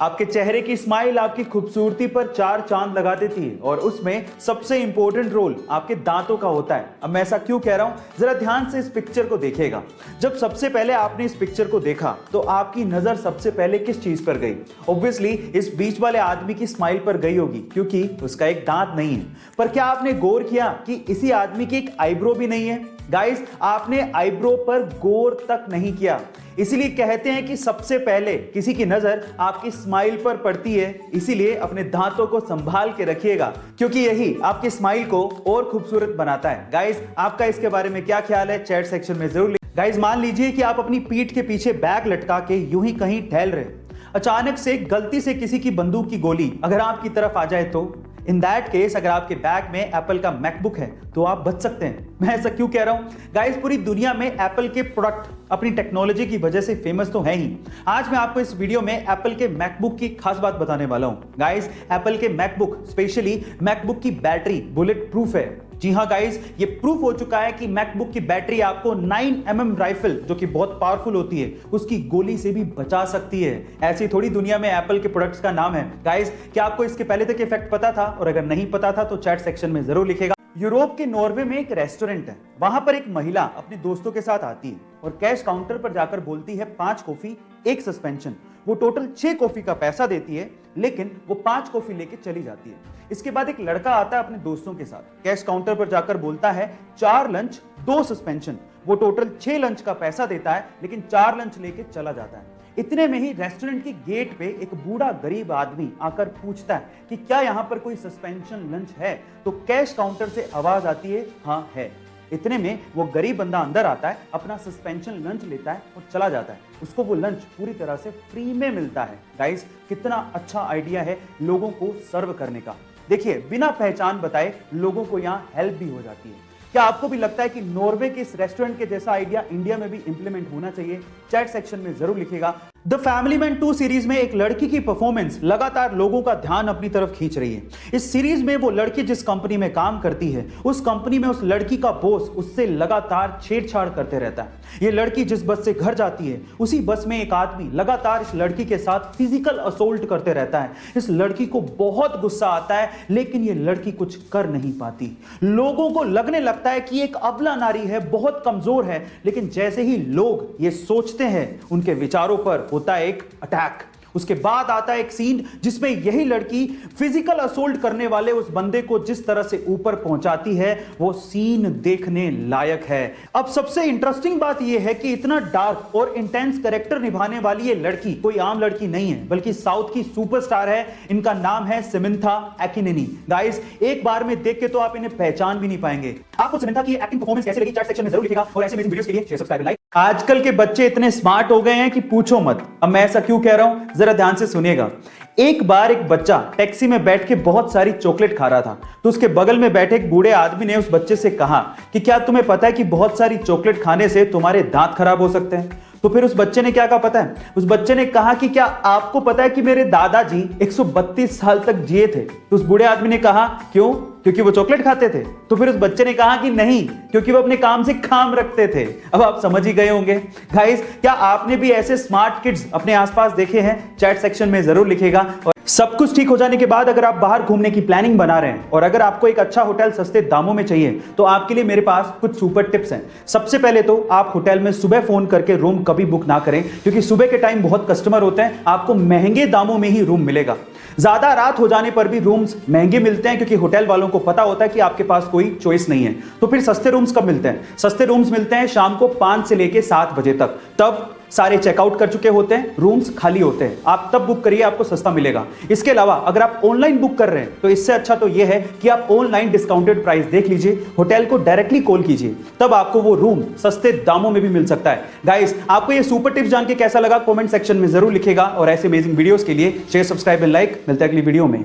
आपके चेहरे की स्माइल आपकी खूबसूरती पर चार चांद लगा देती है और उसमें सबसे इंपॉर्टेंट रोल आपके दांतों का होता है। अब मैं ऐसा क्यों कह रहा हूं, जरा ध्यान से इस पिक्चर को देखिएगा। जब सबसे पहले आपने इस पिक्चर को देखा तो आपकी नजर सबसे पहले किस चीज पर गई? ऑब्वियसली इस बीच वाले आदमी की स्माइल पर गई होगी, क्योंकि उसका एक दांत नहीं है। पर क्या आपने गौर किया कि इसी आदमी की एक आईब्रो भी नहीं है? गाइस, आपने आईब्रो पर गौर तक नहीं किया। इसीलिए कहते हैं कि सबसे पहले किसी की नजर आपकी स्माइल पर पड़ती है। इसीलिए अपने दांतों को संभाल के रखिएगा, क्योंकि यही आपकी स्माइल को और खूबसूरत बनाता है। गाइस, आपका इसके बारे में क्या ख्याल है? चैट सेक्शन में जरूर लिखिए। गाइस, मान लीजिए कि आप अपनी पीठ के पीछे बैग लटका के यूं ही कहीं टहल रहे, अचानक से गलती से किसी की बंदूक की गोली अगर आपकी तरफ आ जाए तो इन दैट केस अगर आपके बैग में एप्पल का मैकबुक है तो आप बच सकते हैं। मैं ऐसा क्यों कह रहा हूं? गाइस, पूरी दुनिया में एप्पल के प्रोडक्ट अपनी टेक्नोलॉजी की वजह से फेमस तो है ही। आज मैं आपको इस वीडियो में एप्पल के मैकबुक की खास बात बताने वाला हूं। गाइस, एप्पल के मैकबुक, स्पेशली मैकबुक की बैटरी बुलेट प्रूफ है। जी हां गाइस, ये प्रूफ हो चुका है कि मैकबुक की बैटरी आपको 9mm राइफल, जो कि बहुत पावरफुल होती है, उसकी गोली से भी बचा सकती है। ऐसी थोड़ी दुनिया में एप्पल के प्रोडक्ट्स का नाम है। गाइस, क्या आपको इसके पहले तक इफेक्ट पता था? और अगर नहीं पता था तो चैट सेक्शन में जरूर लिखेगा। यूरोप के नॉर्वे में एक रेस्टोरेंट है। वहां पर एक महिला अपने दोस्तों के साथ आती है और कैश काउंटर पर जाकर बोलती है 5 कॉफी 1 सस्पेंशन। वो टोटल 6 कॉफी का पैसा देती है, लेकिन वो 5 कॉफी लेके चली जाती है। इसके बाद एक लड़का आता है अपने दोस्तों के साथ, कैश काउंटर पर जाकर बोलता है 4 लंच 2 सस्पेंशन। वो टोटल 6 लंच का पैसा देता है, लेकिन 4 लंच लेके चला जाता है। इतने में ही रेस्टोरेंट के गेट पे एक बूढ़ा गरीब आदमी आकर पूछता है कि क्या यहां पर कोई सस्पेंशन लंच है? तो कैश काउंटर से आवाज आती है, हाँ है। इतने में वो गरीब बंदा अंदर आता है, अपना सस्पेंशन लंच लेता है और चला जाता है। उसको वो लंच पूरी तरह से फ्री में मिलता है। गाइस, कितना अच्छा आइडिया है लोगों को सर्व करने का। देखिए, बिना पहचान बताए लोगों को यहां हेल्प भी हो जाती है। क्या आपको भी लगता है कि नॉर्वे के इस रेस्टोरेंट के जैसा आइडिया इंडिया में भी इंप्लीमेंट होना चाहिए? चैट सेक्शन में जरूर लिखेगा। द फैमिली मैन 2 सीरीज में एक लड़की की परफॉर्मेंस लगातार लोगों का ध्यान अपनी तरफ खींच रही है। इस सीरीज में वो लड़की जिस कंपनी में काम करती है, उस कंपनी में उस लड़की का बॉस उससे लगातार छेड़छाड़ करते रहता है। ये लड़की जिस बस से घर जाती है, उसी बस में एक आदमी लगातार इस लड़की के साथ फिजिकल असोल्ट करते रहता है। इस लड़की को बहुत गुस्सा आता है, लेकिन ये लड़की कुछ कर नहीं पाती। लोगों को लगने लगता है कि एक अबला नारी है, बहुत कमजोर है, लेकिन जैसे ही लोग ये सोचते हैं, उनके विचारों पर होता है एक अटैक। उसके बाद आता है एक सीन जिसमें यही लड़की फिजिकल असोल्ट करने वाले उस बंदे को जिस तरह से ऊपर पहुंचाती है, वो सीन देखने लायक है। अब सबसे इंटरेस्टिंग बात यह है कि इतना डार्क और इंटेंस कैरेक्टर निभाने वाली ये लड़की कोई आम लड़की नहीं है, बल्कि साउथ की सुपरस्टार है। इनका नाम है समंथा अकिनेनी। गाइस, एक बार में देख के तो आप इन्हें पहचान भी नहीं पाएंगे। आपको समंथा की एक्टिंग परफॉर्मेंस कैसी लगी? चैट सेक्शन में जरूर लिखिएगा और ऐसे अमेजिंग वीडियोस के लिए शेयर, सब्सक्राइब, लाइक। आजकल के बच्चे इतने स्मार्ट हो गए हैं कि पूछो मत। अब मैं ऐसा क्यों कह रहा हूं, जरा ध्यान से सुनिएगा। एक बार एक बच्चा टैक्सी में बैठ के बहुत सारी चॉकलेट खा रहा था, तो उसके बगल में बैठे एक बूढ़े आदमी ने उस बच्चे से कहा कि क्या तुम्हें पता है कि बहुत सारी चॉकलेट खाने से तुम्हारे दांत खराब हो सकते हैं? तो फिर उस बच्चे ने क्या कहा पता है? उस बच्चे ने कहा कि क्या आपको पता है कि मेरे दादाजी 132 साल तक जिए थे? तो उस बूढ़े आदमी ने कहा क्यों? क्योंकि वो चॉकलेट खाते थे? तो फिर उस बच्चे ने कहा कि नहीं, क्योंकि वो अपने काम से काम रखते थे। अब आप समझ ही गए होंगे। गाइस, क्या आपने भी ऐसे स्मार्ट किड्स अपने आसपास देखे हैं? चैट सेक्शन में जरूर लिखेगा। और सब कुछ ठीक हो जाने के बाद अगर आप बाहर घूमने की प्लानिंग बना रहे हैं और अगर आपको एक अच्छा होटल सस्ते दामों में चाहिए, तो आपके लिए मेरे पास कुछ सुपर टिप्स हैं। सबसे पहले तो आप होटल में सुबह फोन करके रूम कभी बुक ना करें, क्योंकि सुबह के टाइम बहुत कस्टमर होते हैं। आपको महंगे दामों में ही रूम मिलेगा। ज्यादा रात हो जाने पर भी रूम्स महंगे मिलते हैं, क्योंकि होटल वालों को पता होता है कि आपके पास कोई चॉइस नहीं है। तो फिर सस्ते रूम्स कब मिलते हैं? सस्ते रूम्स मिलते हैं शाम को 5 से लेके 7 बजे तक। तब सारे चेकआउट कर चुके होते हैं, रूम्स खाली होते हैं। आप तब बुक करिए, आपको सस्ता मिलेगा। इसके अलावा अगर आप ऑनलाइन बुक कर रहे हैं, तो इससे अच्छा तो यह है कि आप ऑनलाइन डिस्काउंटेड प्राइस देख लीजिए, होटल को डायरेक्टली कॉल कीजिए, तब आपको वो रूम सस्ते दामों में भी मिल सकता है। गाइस, आपको ये सुपर टिप्स जान के कैसा लगा? कमेंट सेक्शन में जरूर लिखेगा और ऐसे अमेजिंग वीडियोस के लिए शेयर, सब्सक्राइब एंड लाइक। मिलते हैं अगली वीडियो में।